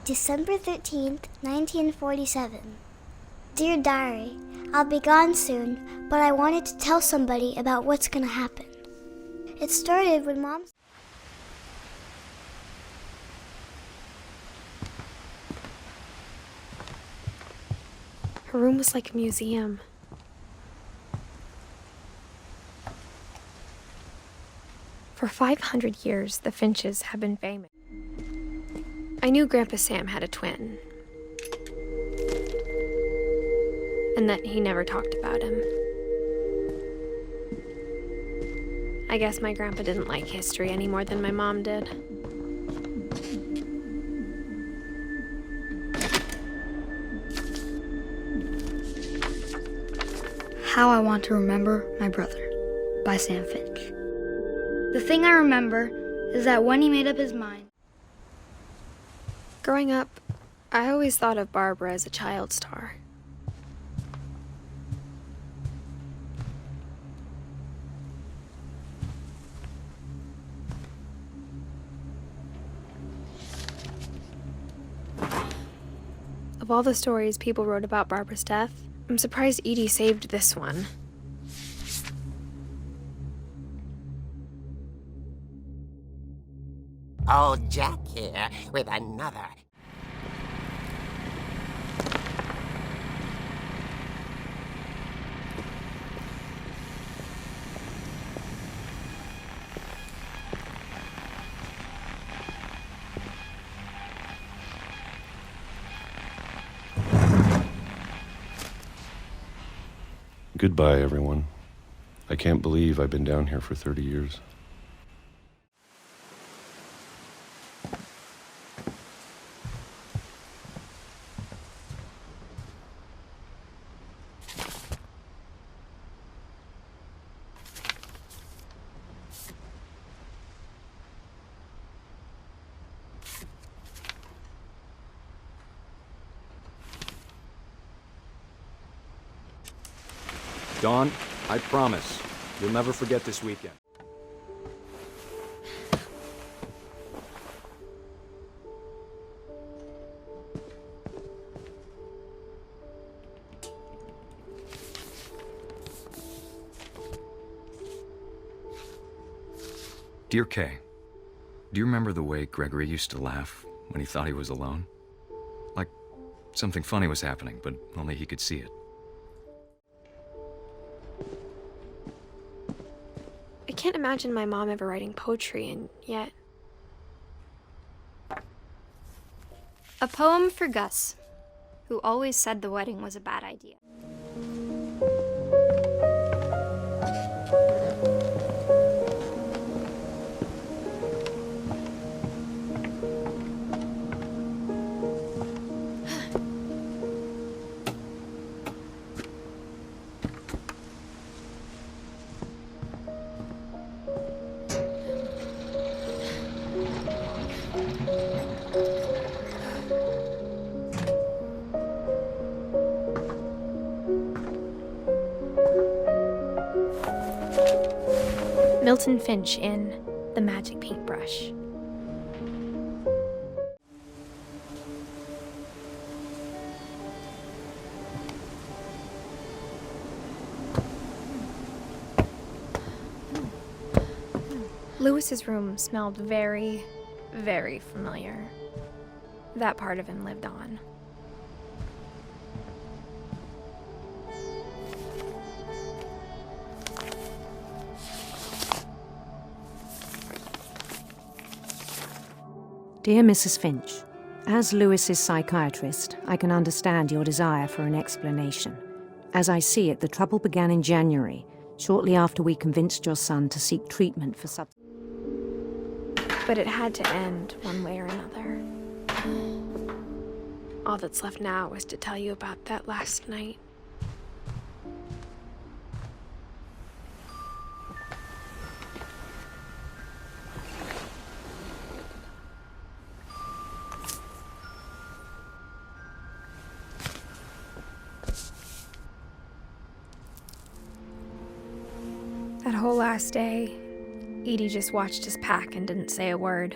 December 13th, 1947. Dear Diary, I'll be gone soon, but I wanted to tell somebody about what's gonna happen. It started when Mom... Her room was like a museum. For 500 years, the Finches have been famous. I knew Grandpa Sam had a twin, and that he never talked about him. I guess my grandpa didn't like history any more than my mom did. How I Want to Remember My Brother by Sam Finch. The thing I remember is that when he made up his mind... Growing up, I always thought of Barbara as a child star. Of all the stories people wrote about Barbara's death, I'm surprised Edie saved this one. Old Jack here with another. Goodbye, everyone. I can't believe I've been down here for 30 years. Dawn, I promise, you'll never forget this weekend. Dear Kay, do you remember the way Gregory used to laugh when he thought he was alone? Like something funny was happening, but only he could see it. I can't imagine my mom ever writing poetry, and yet... A poem for Gus, who always said the wedding was a bad idea. Milton Finch in The Magic Paintbrush. Lewis's room smelled very, very familiar. That part of him lived on. Dear Mrs. Finch, as Lewis's psychiatrist, I can understand your desire for an explanation. As I see it, the trouble began in January, shortly after we convinced your son to seek treatment for substance. But it had to end one way or another. All that's left now is to tell you about that last night. That whole last day, Edie just watched us pack and didn't say a word.